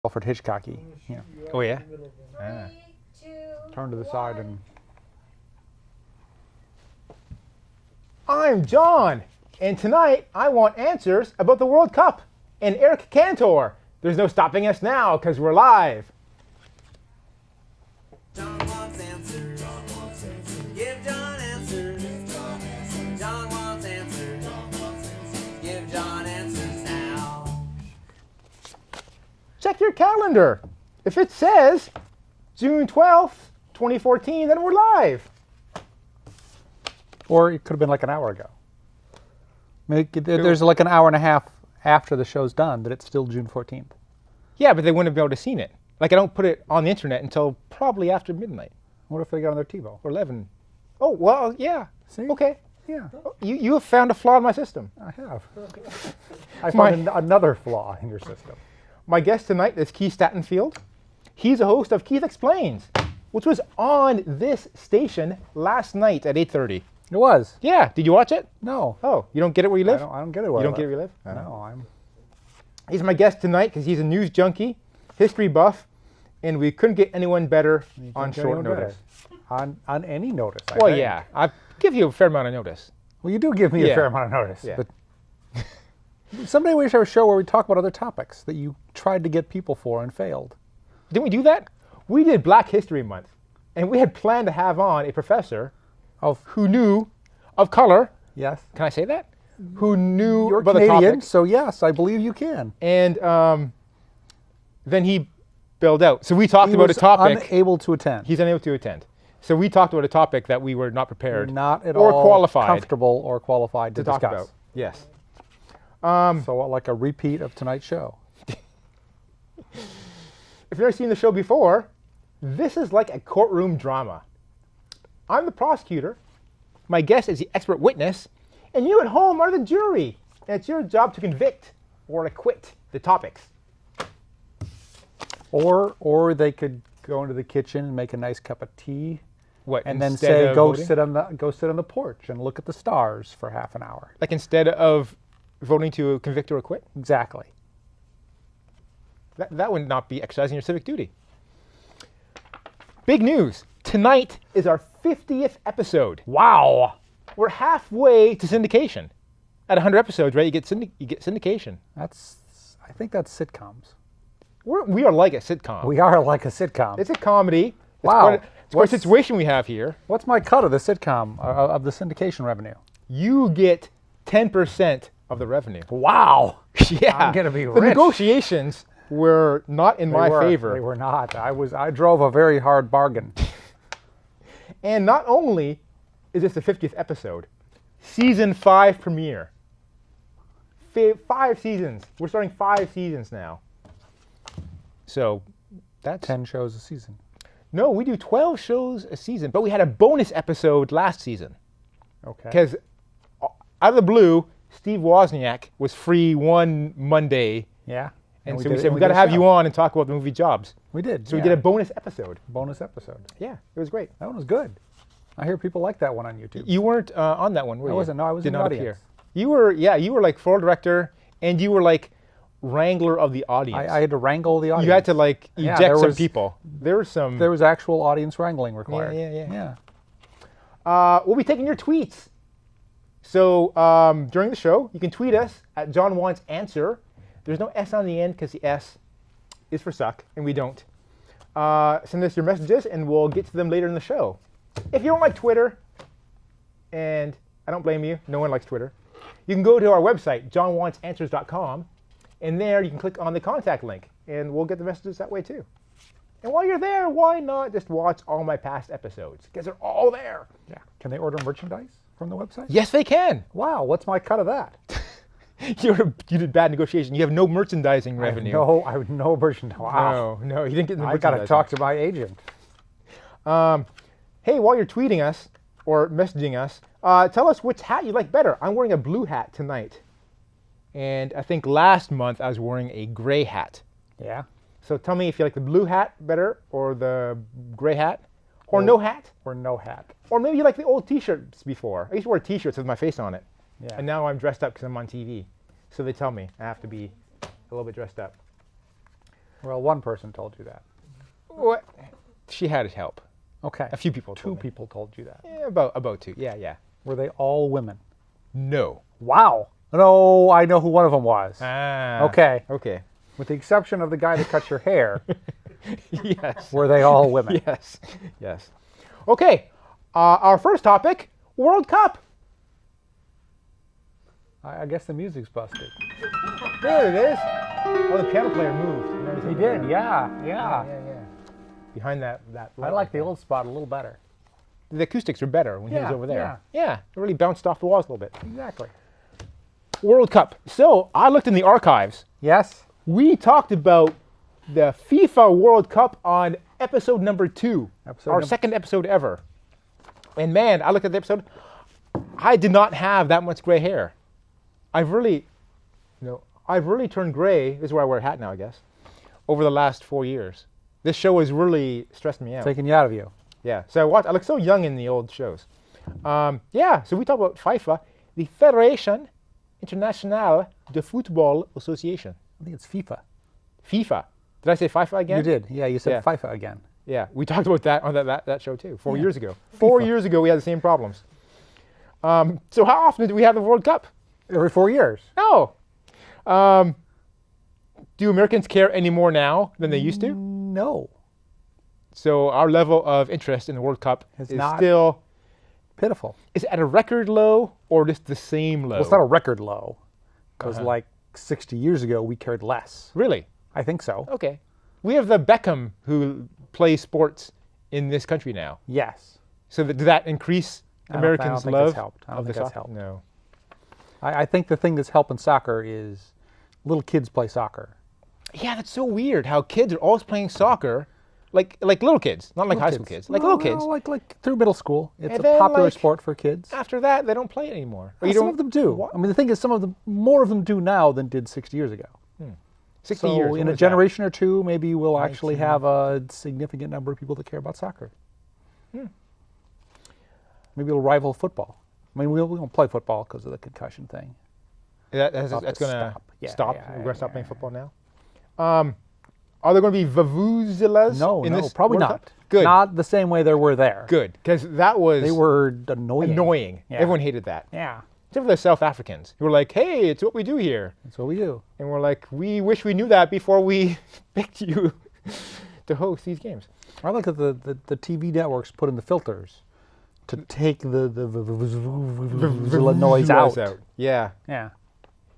Alfred Hitchcocky. Yeah. Oh yeah. Turn to the side and. I'm John, and tonight I want answers about the World Cup and Eric Cantor. There's no stopping us now because we're live. John wants answers. John wants answers. Give John answers. Give John answers. John wants answers. John wants answers. Give John answers now. Check your calendar. If it says June 12th, 2014, then we're live. Or it could have been like an hour ago. There's like an hour and a half after the show's done that it's still June 14th. Yeah, but they wouldn't have been able to seen it. Like I don't put it on the internet until probably after midnight What if they got on their TiVo? or 11. Oh, well, yeah. See? Okay. Yeah, You have found a flaw in my system. I have. I found another flaw in your system. My guest tonight is Keith Stattenfield. He's a host of Keith Explains, which was on this station last night at 8:30. It was. Yeah, did you watch it? No. Oh, you don't get it where you live? I don't get it where You I don't get it live. where you live? No, I'm. He's my guest tonight because he's a news junkie, history buff, and we couldn't get anyone better on short notice. On any notice. I Well, think. yeah, I give you a fair amount of notice. Well, you do give me Yeah. a fair amount of notice. Yeah. But someday we should have a show where we talk about other topics that you tried to get people for and failed. Didn't we do that? We did Black History Month, and we had planned to have on a professor who knew of color. Yes. Can I say that? Who knew You're about Canadian, the topic. so yes, I believe you can. And then he bailed out. So we talked He about a was topic. unable to attend. He's unable to attend. So we talked about a topic that we were not prepared Not at or all qualified comfortable or qualified to to talk discuss. about. Yes. So like a repeat of tonight's show. If you've never seen the show before, this is like a courtroom drama. I'm the prosecutor. My guest is the expert witness, and you at home are the jury. And it's your job to convict or acquit the topics. Or they could go into the kitchen and make a nice cup of tea, What? and then instead say, of "Go voting? sit on the porch and look at the stars for half an hour." Like instead of voting to convict or acquit? Exactly. That would not be exercising your civic duty. Big news. Tonight is our 50th episode. Wow. We're halfway to syndication. At 100 episodes, right, you get syndication. I think that's sitcoms. We are like a sitcom. We are like a sitcom. It's a comedy. Wow. It's quite a situation we have here. What's my cut of the sitcom of the syndication revenue? You get 10% of the revenue. Wow. Yeah. I'm gonna be The rich. negotiations were not in my favor. They were not. I drove a very hard bargain. And not only is this the 50th episode, season 5 premiere. 5 seasons. We're starting 5 seasons now. So that's 10 shows a season. No, we do 12 shows a season, but we had a bonus episode last season. Okay. Because out of the blue, Steve Wozniak was free one Monday. Yeah. And so did we it- said, we did got to a have show. you on and talk about the movie Jobs. We did. So we did a bonus episode. bonus episode. Yeah, it was great. That one was good. I hear people like that one on YouTube. You weren't on that one, were you? I wasn't. No, I was Did in the not audience. appear. You were like floor director, and you were like wrangler of the audience. I had to wrangle the audience. You had to like Yeah, eject there some was- people. There were some. There was actual audience wrangling required. Yeah. Yeah. We'll be taking your tweets. So during the show, you can tweet us at John Wants Answer. There's no S on the end because the S is for suck, and we don't. Send us your messages, and we'll get to them later in the show. If you don't like Twitter, and I don't blame you, no one likes Twitter, you can go to our website, johnwantsanswers.com, and there you can click on the contact link, and we'll get the messages that way too. And while you're there, why not just watch all my past episodes? Because they're all there. Yeah. Can they order merchandise from the website? Yes, they can. Wow. What's my cut of that? You did bad negotiation. You have no merchandising revenue. I have no merchandise. Wow. No, you didn't get the I got merchandising. to talk to my agent. Hey, while you're tweeting us or messaging us, tell us which hat you like better. I'm wearing a blue hat tonight. And I think last month I was wearing a gray hat. Yeah. So tell me if you like the blue hat better or the gray hat or no hat. Or no hat. Or maybe you like the old t-shirts before. I used to wear t-shirts with my face on it. Yeah. And now I'm dressed up because I'm on TV. So they tell me I have to be a little bit dressed up. Well, one person told you that. What? She had help. Okay. A few people. Two people told you that. Yeah, about two. Yeah. Were they all women? No. Wow. No, I know who one of them was. Ah. Okay. Okay. With the exception of the guy that cut your hair, Yes. were they all women? Yes. Okay. Our first topic: World Cup. I guess the music's busted. There it is. Oh, the piano player moved. He did, yeah. Yeah. Behind that. I like the old spot a little better. The acoustics are better when he was Yeah, over there. yeah. Yeah. It really bounced off the walls a little bit. Exactly. World Cup. So I looked in the archives. Yes? We talked about the FIFA World Cup on episode number 2, our second episode ever. And man, I looked at the episode. I did not have that much gray hair. I've really turned gray. This is where I wear a hat now, I guess. Over the last 4 years, this show has really stressed me out. Taking you out of you. Yeah. So I look so young in the old shows. Yeah. So we talk about FIFA, the Fédération Internationale de Football Association. I think it's FIFA. FIFA. Did I say FIFA again? You did. Yeah, you said Yeah. FIFA again. Yeah, we talked about that on that show too, 4 Yeah. years ago. 4 years ago, we had the same problems. So how often do we have the World Cup? Every 4 years. No. Do Americans care any more now than they used to? No. So our level of interest in the World Cup It's is not- still, Pitiful. is it at a record low or just the same low? Well, it's not a record low. Because Uh-huh. like 60 years ago, we cared less. Really? I think so. Okay. We have the Beckham who plays sports in this country now. Yes. So did that increase I don't Americans' think love that's helped. I don't of the think that's soccer? helped. No. I think the thing that's helping soccer is little kids play soccer. Yeah, that's so weird how kids are always playing soccer, like little kids, not like high school kids, like No, little kids. no, like through middle school. It's And a then, popular like, sport for kids. After that, they don't play it anymore. Or you Some don't- of them do. What? I mean, the thing is, more of them do now than did 60 years ago. 60 So years. in when a was that? generation or two, maybe we'll actually 19. have a significant number of people that care about soccer. Maybe it'll rival football. I mean, we won't play football because of the concussion thing. That's Have going to to stop. Yeah, stop. yeah, We're going to stop yeah, playing football now. Are there going to be vuvuzelas No, in no, this probably World not. Cup? Good. Not the same way there were there. Good, because that was They were annoying. annoying. Yeah. Everyone hated that. Yeah, Except for the South Africans who were like, hey, it's what we do here. that's what we do. And we're like, we wish we knew that before we picked you to host these games. I like that the TV networks put in the filters to take the noise out. Yeah. Yeah.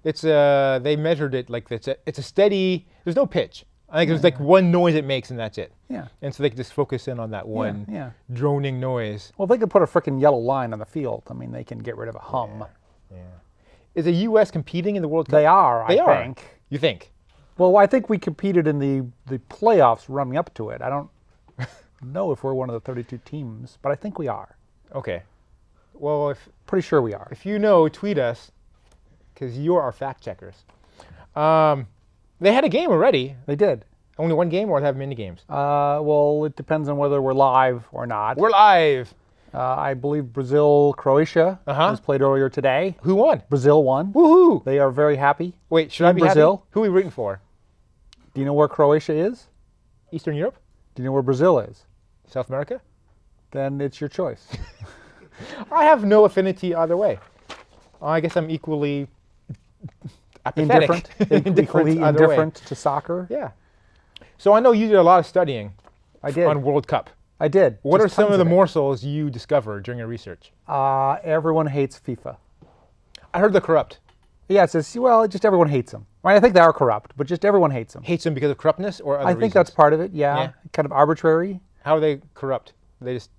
It's they measured it like it's a steady. There's no pitch. I think there's like one noise it makes and that's it. Yeah. And so they can just focus in on that one Yeah. droning noise. Well, if they could put a frickin' yellow line on the field, I mean, they can get rid of a hum. Yeah. Is the U.S. competing in the World Cup? They are, They I are. think. You think? Well, I think we competed in the playoffs running up to it. I don't know if we're one of the 32 teams, but I think we are. Okay. Well, Pretty sure we are. if you know, tweet us, because you're our fact checkers. They had a game already. They did. Only one game, or they have mini games? Well, it depends on whether we're live or not. We're live. I believe Brazil-Croatia was played earlier today. Who won? Brazil won. Woohoo! They are very happy. Wait, should I In be Brazil? happy? Who are we rooting for? Do you know where Croatia is? Eastern Europe? Do you know where Brazil is? South America? Then it's your choice. I have no affinity either way. I guess I'm equally apathetic. Equally either way. indifferent to soccer. Yeah. So I know you did a lot of studying I did. on World Cup. I did. What are Just some tons of the it. morsels you discovered during your research? Everyone hates FIFA. I heard they're corrupt. Yeah, it says, well, just everyone hates them. I think they are corrupt, but just everyone hates them. Hates them because of corruptness or other I think reasons? that's part of it, yeah. Yeah. Kind of arbitrary. How are they corrupt? They just...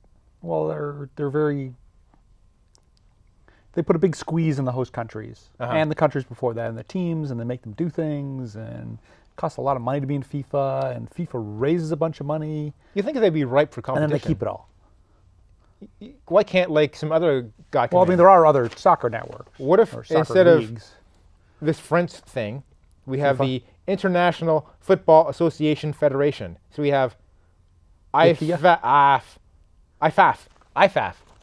Well, they're very... They put a big squeeze in the host countries and the countries before that and the teams, and they make them do things, and it costs a lot of money to be in FIFA, and FIFA raises a bunch of money, You think they'd be ripe for and competition? then they keep it all. Why can't, like, some other guy come Well, I mean, in? there are other soccer networks. What if or soccer instead of leagues. this French thing, we have FIFA? the International Football Association Federation? So we have IFAF.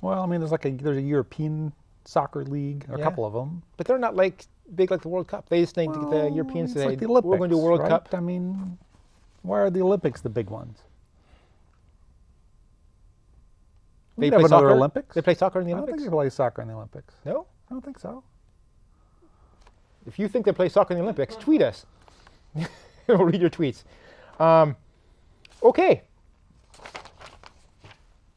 Well, I mean, there's a European soccer league, a Yeah. couple of them. But they're not like big like the World Cup. They just think the Europeans It's say, like the we're going to do a Olympics, World right? Cup. I mean, Why are the Olympics the big ones? We They could play have another soccer? Olympics. They play soccer in the I don't Olympics? think they play soccer in the Olympics. No? I don't think so. If you think they play soccer in the Olympics, tweet us. We'll read your tweets. Okay.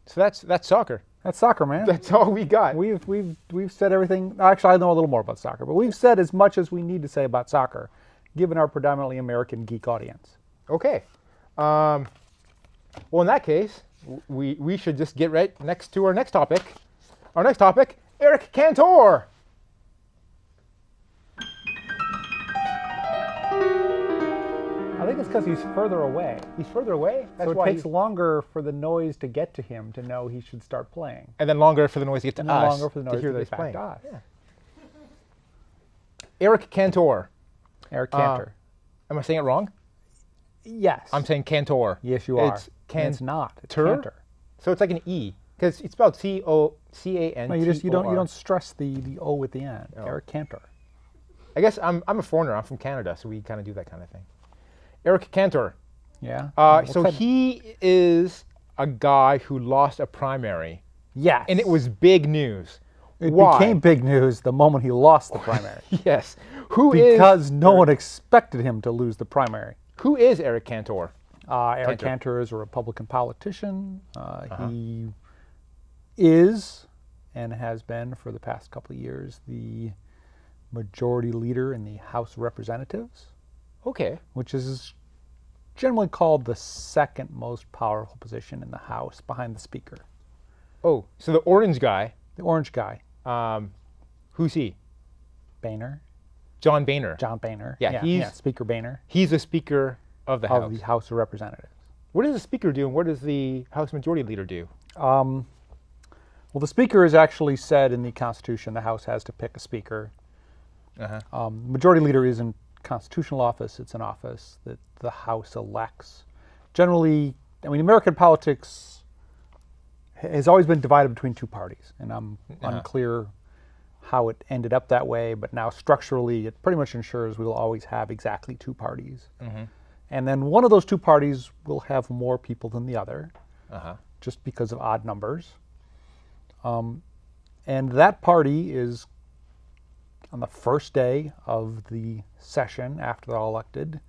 So that's soccer. That's soccer, man. That's all we got. We've said everything. Actually, I know a little more about soccer, but we've said as much as we need to say about soccer, given our predominantly American geek audience. Okay. Well, in that case, we should just get right next to our next topic. Our next topic, Eric Cantor. I think it's because he's further away. He's further away. That's So it why takes longer for the noise to get to him to know he should start playing. and then longer for the noise to get to And us. then longer for the noise to hear to that get he's back playing. to us. Yeah. Eric Cantor. Eric Cantor. Am I saying it wrong? Yes. I'm saying Cantor. Yes, you are. It's And it's not. It's Cantor? Cantor. So it's like an E because it's spelled C-O-C-A-N-T-O-R. No, you don't stress the O at the end. Oh. Eric Cantor. I guess I'm a foreigner. I'm from Canada, so we kind of do that kind of thing. Eric Cantor. Yeah. So he is a guy who lost a primary, Yes. and it was big news. It Why? became big news the moment he lost the primary. Yes. Who is Because no one expected him to lose the primary. Eric Cantor? Eric Cantor. Cantor is a Republican politician. He is and has been for the past couple of years the majority leader in the House of Representatives, Okay. which is generally called the second most powerful position in the House behind the Speaker. Oh, so the orange guy, The orange guy, who's he? Boehner, John Boehner. John Boehner. Yeah, he's- Speaker Boehner He's the Speaker of the House. of the House of Representatives. What does the Speaker do, and what does the House Majority Leader do? Well, the Speaker has actually said in the Constitution the House has to pick a Speaker. Majority Leader isn't constitutional office, it's an office that the House elects. Generally, I mean, American politics has always been divided between two parties, and I'm unclear how it ended up that way, but now structurally it pretty much ensures we will always have exactly two parties. And then one of those two parties will have more people than the other, just because of odd numbers. And that party is, on the first day of the session after they're all elected,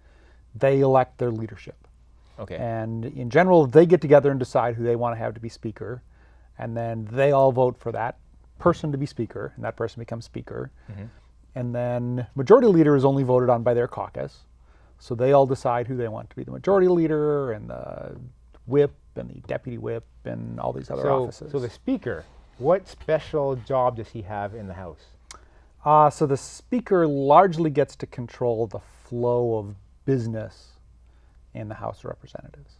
they elect their leadership. Okay. And in general, they get together and decide who they want to have to be Speaker, and then they all vote for that person to be Speaker, and that person becomes Speaker. And then Majority Leader is only voted on by their caucus, so they all decide who they want to be the Majority Leader, and the Whip, and the Deputy Whip, and all these other offices. So the Speaker, what special job does he have in the House? So the Speaker largely gets to control the flow of business in the House of Representatives.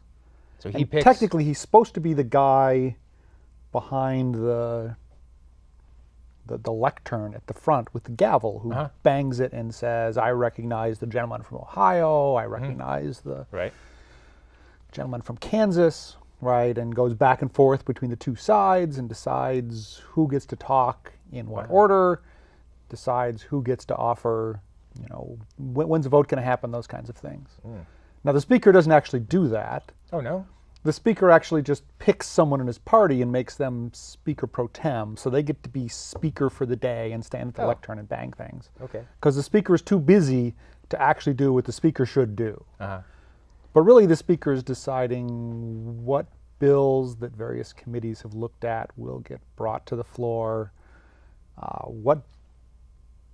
So he And picks. technically, he's supposed to be the guy behind the lectern at the front with the gavel who bangs it and says, I recognize the gentleman from Ohio, I recognize the Right. gentleman from Kansas, right, and goes back and forth between the two sides and decides who gets to talk in what order, decides who gets to offer, you know, when's the vote going to happen, those kinds of things. Now, the Speaker doesn't actually do that. Oh, no? The Speaker actually just picks someone in his party and makes them Speaker pro tem, so they get to be Speaker for the day and stand at the lectern and bang things. Okay. Because the Speaker is too busy to actually do what the Speaker should do. Uh-huh. But really, the Speaker is deciding what bills that various committees have looked at will get brought to the floor, what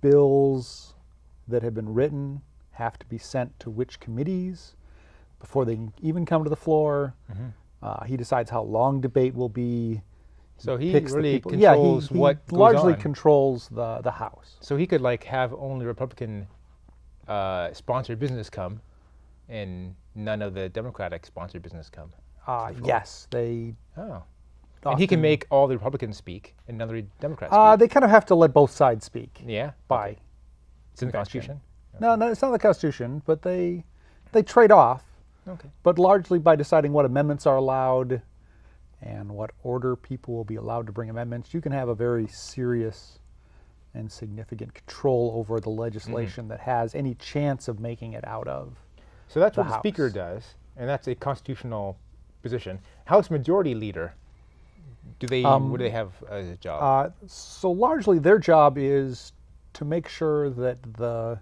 bills that have been written have to be sent to which committees before they can even come to the floor. He decides how long debate will be. So he picks the really people. controls he what goes largely on. controls the House. So he could like have only Republican sponsored business come, and none of the Democratic sponsored business come. Yes, they. Oh. And he can often- make all the Republicans speak and none of the Democrats speak. They kind of have to let both sides speak. Yeah. By It's in the convention. Constitution. No, it's not the Constitution, but they trade off. Okay. But largely by deciding what amendments are allowed and what order people will be allowed to bring amendments, you can have a very serious and significant control over the legislation that has any chance of making it out of. So that's the what the Speaker House. does. And that's a constitutional position. House Majority Leader, what do they have as a job? So largely their job is to make sure that the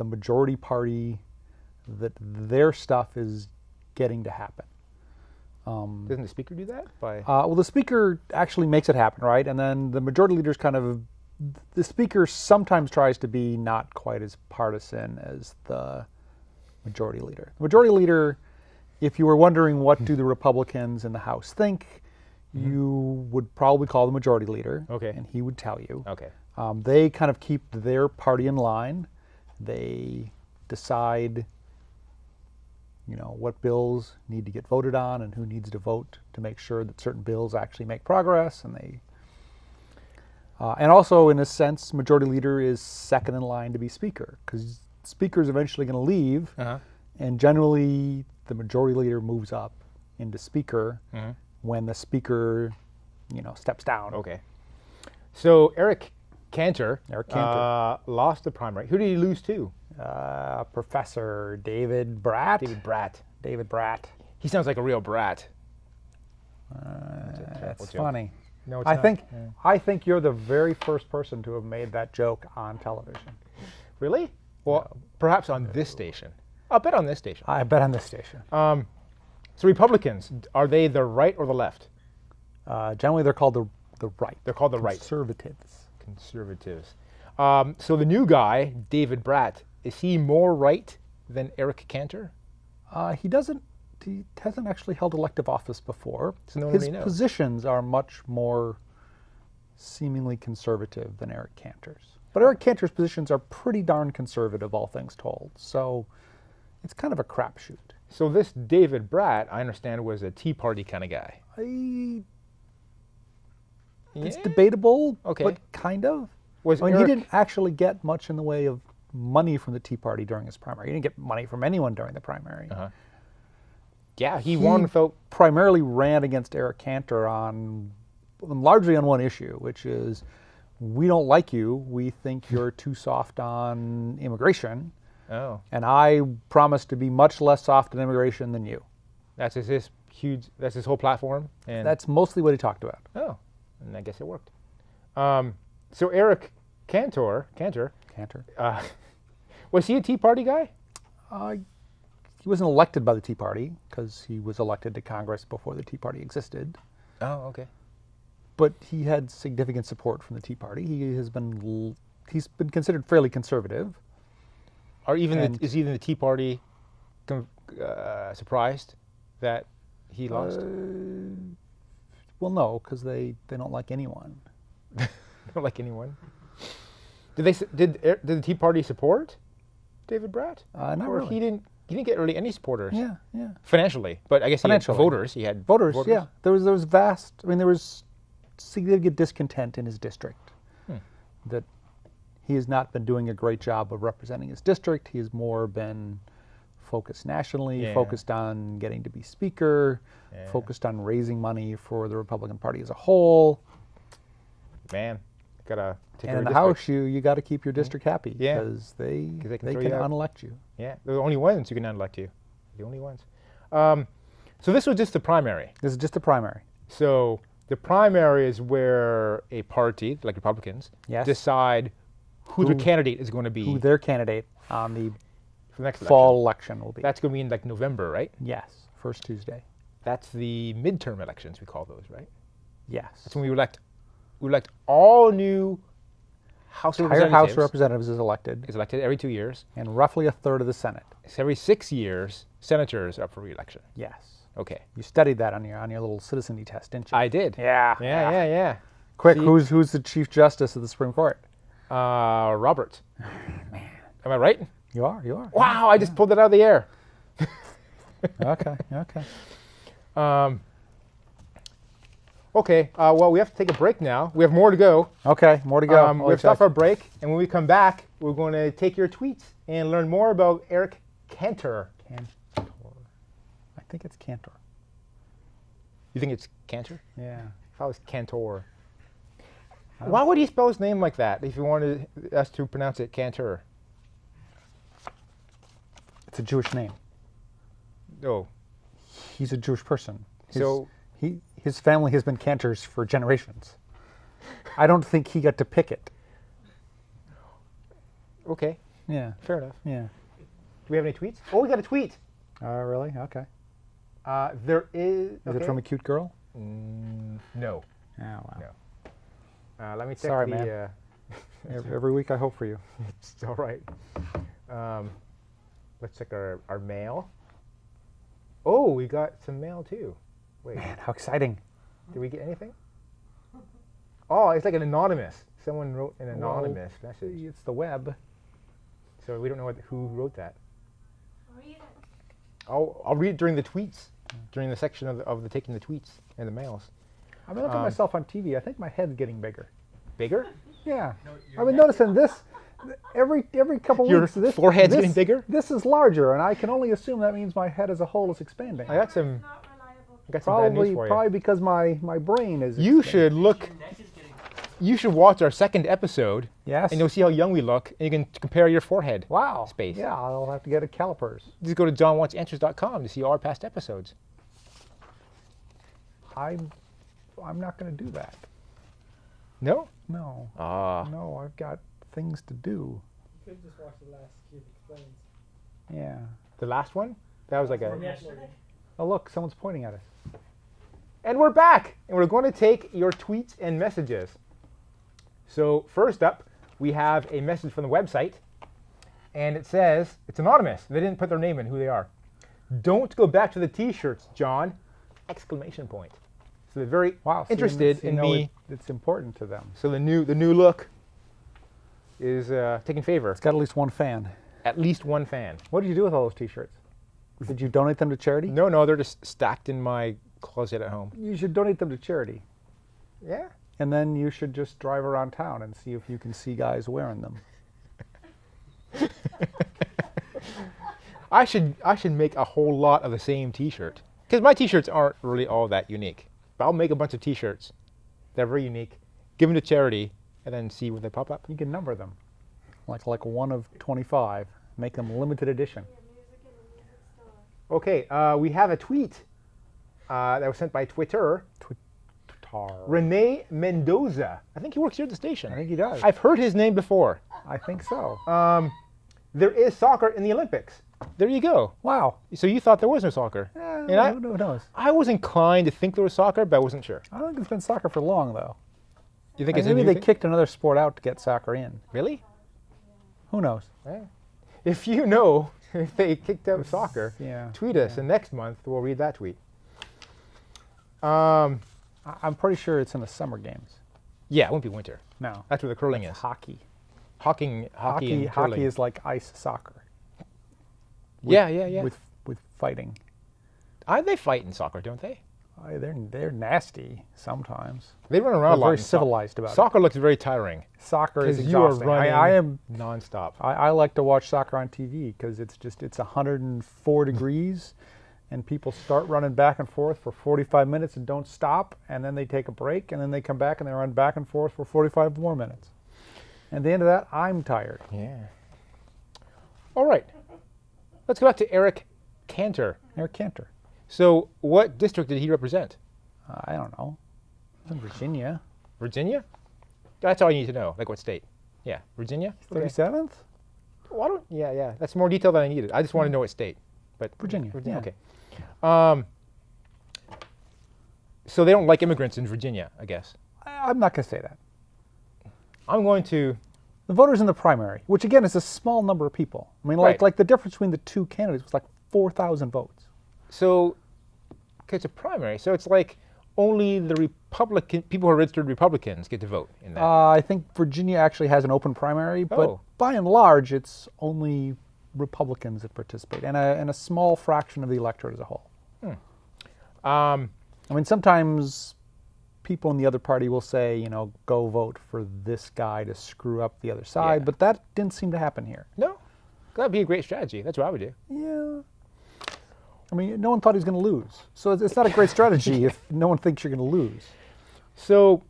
majority party, that their stuff is getting to happen. Doesn't the Speaker do that? Well, the Speaker actually makes it happen, right? And then the Majority Leader's the Speaker sometimes tries to be not quite as partisan as the Majority Leader. The Majority Leader, if you were wondering what do the Republicans in the House think, you would probably call the Majority Leader, Okay. and he would tell you. Okay. They kind of keep their party in line. They decide, what bills need to get voted on and who needs to vote to make sure that certain bills actually make progress. And also, in a sense, Majority Leader is second in line to be Speaker, because Speaker is eventually going to leave, and generally the Majority Leader moves up into Speaker when the Speaker, steps down. Okay. So Eric Cantor lost the primary. Who did he lose to? Professor David Bratt. David Bratt. He sounds like a real brat. That's funny. No, it's I not. think Yeah. I think you're the very first person to have made that joke on television. Really? Well, perhaps on this station. I'll bet on this station. I bet on this station. So Republicans, are they the right or the left? Generally, they're called the right. They're called the right. Conservatives. Conservatives. So the new guy, David Bratt, is he more right than Eric Cantor? He hasn't actually held elective office before. So no one His really knows. positions are much more seemingly conservative than Eric Cantor's. But Eric Cantor's positions are pretty darn conservative, all things told. So it's kind of a crapshoot. So this David Bratt, I understand, was a Tea Party kind of guy. It's Yeah? debatable, Okay. but kind of. Was he Eric- didn't actually get much in the way of money from the Tea Party during his primary. He didn't get money from anyone during the primary. Yeah, he won. Primarily ran against Eric Cantor largely on one issue, which is, we don't like you. We think you're too soft on immigration. Oh, And I promise to be much less soft on immigration than you. that's his huge. That's his whole platform. And That's mostly what he talked about. oh, and I guess it worked. So Eric Cantor, Cantor. was he a Tea Party guy? He wasn't elected by the Tea Party because he was elected to Congress before the Tea Party existed. Oh, okay. But he had significant support from the Tea Party. He's been considered fairly conservative. Is even the Tea Party surprised that he lost? Well, no, because they don't like anyone. Not like anyone. Did the Tea Party support David Bratt? Not Or really. He didn't get really any supporters. Yeah. Financially, but I guess he had Financially. voters. He had Voters, yeah. There was significant discontent in his district. That he has not been doing a great job of representing his district. He has more been focused nationally, Yeah. focused on getting to be Speaker, Yeah. focused on raising money for the Republican Party as a whole. Man, gotta take And over in the district. House, you got to keep your district happy Yeah. because they 'Cause they can can throw you out. unelect you. Yeah, they're the only ones who can elect you. The only ones. So this was just the primary. This is just a primary. So the primary is where a party, like Republicans, Yes. decide who their candidate is going to be Who their candidate on the for the next fall election will be. That's going to be in like November, right? Yes, first Tuesday. That's the midterm elections, we call those, right? Yes. That's when we elect all new House of Entire Representatives. House of Representatives is elected, Is elected every 2 years. and roughly a third of the Senate. So every 6 years, senators are up for re-election. Yes. Okay. You studied that on your little citizenry test, didn't you? I did. Yeah. Yeah. Quick, See? who's the Chief Justice of the Supreme Court? Robert. Man. Am I right? You are. Wow, I just pulled it out of the air. Okay. Okay, well, we have to take a break now. We have more to go. Okay, more to go. We have to stop our break, and when we come back, we're going to take your tweets and learn more about Eric Cantor. Cantor. I think it's Cantor. You think it's Cantor? Yeah. If I was Cantor. Why would he spell his name like that if you wanted us to pronounce it Cantor? It's a Jewish name. Oh, He's a Jewish person. So- his family has been Cantors for generations. I don't think he got to pick it. okay. Yeah, Fair enough. yeah. Do we have any tweets? Oh, we got a tweet. Really? Okay. There is. Is it from a cute girl? No. Oh, wow. No. Let me check Sorry, the. man. Every week I hope for you. It's all right. Let's check our mail. Oh, we got some mail too. Wait, Man, how exciting. did we get anything? Oh, it's like an anonymous. Someone wrote an anonymous message. It's the web. So we don't know who wrote that. Read it. I'll read it during the tweets, during the section of the taking the tweets and the mails. I mean, look at myself on TV. I think my head's getting bigger. Bigger? Yeah. I've been noticing this every couple Your weeks. This forehead's getting bigger? This is larger, and I can only assume that means my head as a whole is expanding. I got some. Not reliable. I got some bad news for you. Probably because my brain is. You expanding. should look. You should watch our second episode, Yes. and you'll see how young we look, and you can compare your forehead. Wow. Space. Yeah, I'll have to get a calipers. Just go to johnwantsanswers.com to see all our past episodes. I'm not going to do that. No? No. Ah. No, I've got things to do. You could just watch the last Keith Explains. Yeah. The last one? That was like a. From yesterday. Oh, look, someone's pointing at us. And we're back, and we're going to take your tweets and messages. So first up, we have a message from the website, and it says, it's anonymous. They didn't put their name in, who they are. Don't go back to the t-shirts, John! Exclamation point. So they're very Wow. interested in me. It's important to them. So the new look is taking favor. It's got at least one fan. At least one fan. What did you do with all those T-shirts? Did you donate them to charity? No, they're just stacked in my closet at home. You should donate them to charity. Yeah. And then you should just drive around town and see if you can see guys wearing them. I should make a whole lot of the same T-shirt, because my T-shirts aren't really all that unique. But I'll make a bunch of T-shirts that are very unique, give them to charity, and then see when they pop up. You can number them, like one of 25. Make them limited edition. Music in the music store. Okay, we have a tweet that was sent by Twitter. Renee Mendoza. I think he works here at the station. I think he does. I've heard his name before. I think so. There is soccer in the Olympics. There you go. Wow. So you thought there was no soccer? Who knows? I was inclined to think there was soccer, but I wasn't sure. I don't think it's been soccer for long, though. You think it's a Maybe new they thing? kicked another sport out to get soccer in. Really? Who knows? Yeah. If you know if they kicked out soccer, Yeah. tweet us, and next month we'll read that tweet. I'm pretty sure it's in the summer games. Yeah, it won't be winter. No. That's where the curling is. Hockey. Hockey and curling. Hockey is like ice soccer. Yeah. With fighting. They fight in soccer, don't they? They're nasty sometimes. They run around They're a lot. very in civilized about it. Soccer looks very tiring. Soccer is Because you are exhausting. running I am. nonstop. I like to watch soccer on TV because it's 104 degrees, and people start running back and forth for 45 minutes and don't stop, and then they take a break, and then they come back and they run back and forth for 45 more minutes. And at the end of that, I'm tired. Yeah. All right. Let's go back to Eric Cantor. Eric Cantor. So, what district did he represent? I don't know. It's in Virginia. Virginia? That's all you need to know. Like what state? Yeah, Virginia. Okay. 37th? Well, I don't, yeah. That's more detail than I needed. I just want to know what state. But Virginia, yeah. Okay. So they don't like immigrants in Virginia, I guess. I'm not going to say that. I'm going to. The voters in the primary, which again is a small number of people. I mean, Right. like the difference between the two candidates was like 4,000 votes. So, okay, it's a primary. So it's like only the Republican people who are registered Republicans get to vote in that. I think Virginia actually has an open primary, but Oh. by and large, it's only Republicans that participate, and a small fraction of the electorate as a whole. I mean, sometimes people in the other party will say, go vote for this guy to screw up the other side, Yeah. but that didn't seem to happen here. No, that'd be a great strategy. That's what I would do. Yeah. I mean, no one thought he was going to lose. So it's not a great strategy if no one thinks you're going to lose. So,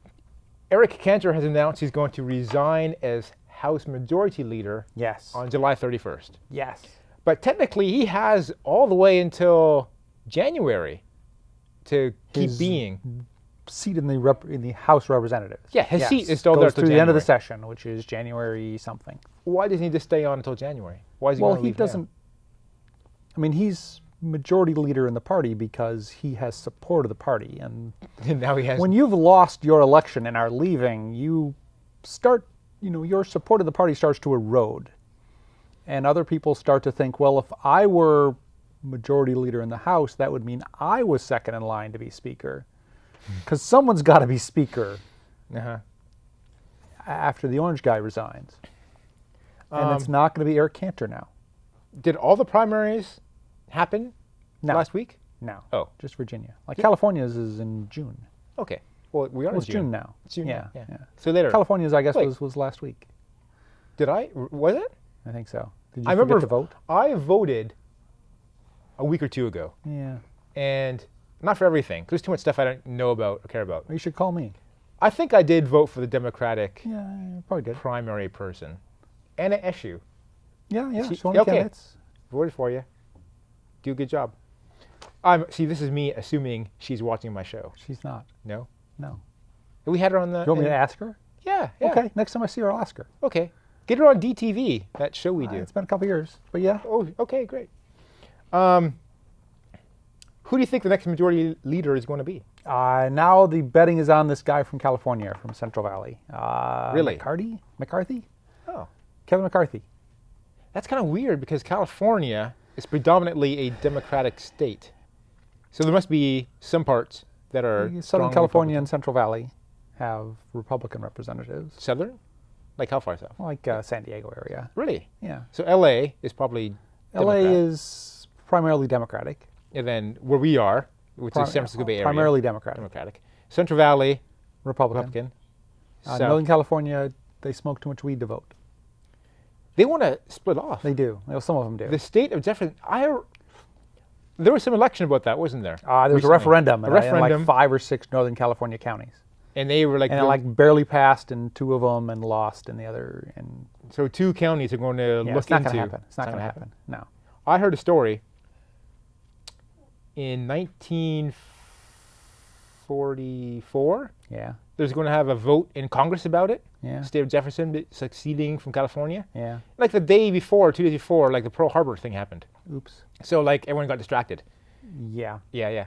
Eric Cantor has announced he's going to resign as House Majority Leader Yes. on July 31st. Yes. But technically, he has all the way until January to keep His being. seat in the House of Representatives. Yeah, his seat is still there goes till through the end of the January. session, which is January something. Why doesn't he just stay on until January? Why is he Well, going to he leave doesn't. I mean, he's majority leader in the party because he has support of the party, and now? Now he has. when you've lost your election and are leaving, you start, your support of the party starts to erode. And other people start to think, well, if I were majority leader in the House, that would mean I was second in line to be speaker. Because someone's got to be speaker Uh-huh. after the orange guy resigns. And it's not going to be Eric Cantor now. Did all the primaries happen No. last week? No. Oh. Just Virginia. Like California's is in June. Okay. Well, we are Well, in it's June now. It's June Yeah. now, yeah. So later. California's, I guess, Wait. was last week. Did I? Was it? I think so. Did you I remember forget to vote? I voted a week or two ago, Yeah. and not for everything. 'Cause there's too much stuff I don't know about or care about. Well, you should call me. I think I did vote for the Democratic Yeah, you probably did. primary person. Anna Eshoo. Yeah, yeah. She- She's one of the okay. candidates. Voted for you. Do a good job. See, this is me assuming she's watching my show. She's not. No? No. We had her on the... You want me to ask her? Yeah, yeah. Okay. Next time I see her, I'll ask her. Okay. Get her on DTV, that show we do. It's been a couple years, but yeah. Oh, okay, great. Who do you think the next majority leader is going to be? Now the betting is on this guy from California, from Central Valley. Really? McCarthy? Oh. Kevin McCarthy. That's kind of weird because California is predominantly a Democratic state. So there must be some parts that are Southern strong California and Central Valley have Republican representatives. Southern? Like how far south? Like San Diego area. Really? Yeah. So LA is probably LA Democrat. is primarily Democratic. And then where we are, which is San Francisco Bay Area. Primarily Democratic. Democratic. Central Valley, Republican. Republican. South. Northern California, they smoke too much weed to vote. They want to split off. They do. Well, some of them do. The state of Jefferson, there was some election about that, wasn't there? There was a Recently. referendum, A in referendum. like 5 or 6 Northern California counties. And they were like, And it like barely passed in 2 of them and lost in the other. And so 2 counties are going to yeah, look it's not into. going to happen. It's not going to happen. No. I heard a story in 1944. Yeah. There's going to have a vote in Congress about it. Yeah. State of Jefferson succeeding from California. Yeah. Like the day before, 2 days before, like the Pearl Harbor thing happened. Oops. So like everyone got distracted. Yeah. Yeah, yeah.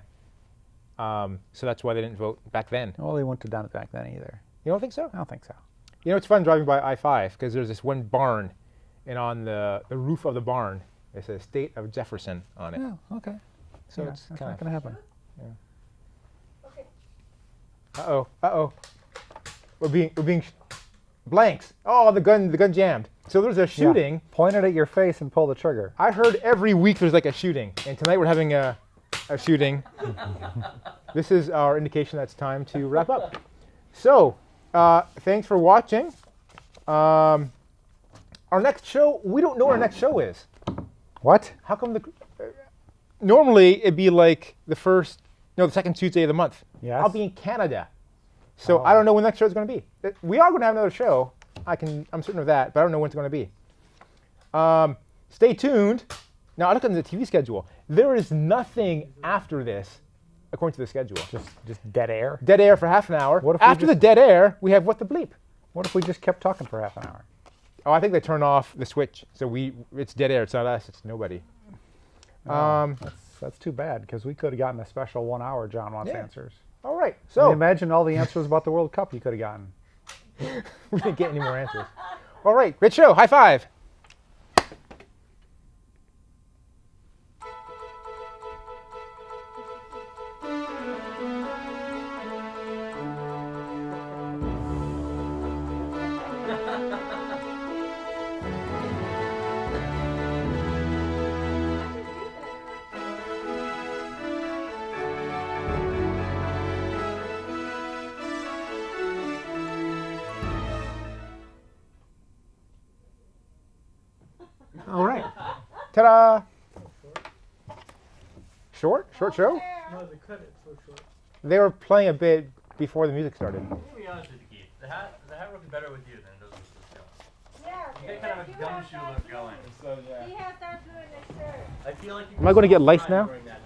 So that's why they didn't vote back then. Well, they wouldn't have done it back then either. You don't think so? I don't think so. You know, it's fun driving by I-5 because there's this one barn, and on the roof of the barn, it says State of Jefferson on it. Yeah. Okay. So Yeah, it's that's kind not of. going to happen. Uh-oh. We're being blanks. Oh, the gun jammed. So there's a shooting. Yeah. Point it at your face and pull the trigger. I heard every week there's like a shooting, and tonight we're having a shooting. This is our indication that it's time to wrap up. So, thanks for watching. Our next show, we don't know what our next show is. What? How come normally it'd be like the second Tuesday of the month. Yes. I'll be in Canada. So I don't know when the next show is going to be. We are going to have another show. I'm certain of that, but I don't know when it's going to be. Stay tuned. Now I look at the TV schedule. There is nothing after this, according to the schedule. Just dead air? Dead air for half an hour. What if we After the just- dead air, we have What the Bleep. What if we just kept talking for half an hour? Oh, I think they turn off the switch. So it's dead air. It's not us. It's nobody. That's too bad, because we could have gotten a special 1 hour John Wants Yeah. Answers. All right. I So mean, imagine all the answers about the World Cup you could have gotten. we didn't get any more answers. All right. Great show. High five. All right. Ta-da. Short show? No, they cut it so short. They were playing a bit before the music started. To be honest with you, Keith, the hat looks better with you than it does with this show. Yeah, get kind of a gumshoe look going. He has that blue in his shirt. I feel like you Am I going to get lice now? during that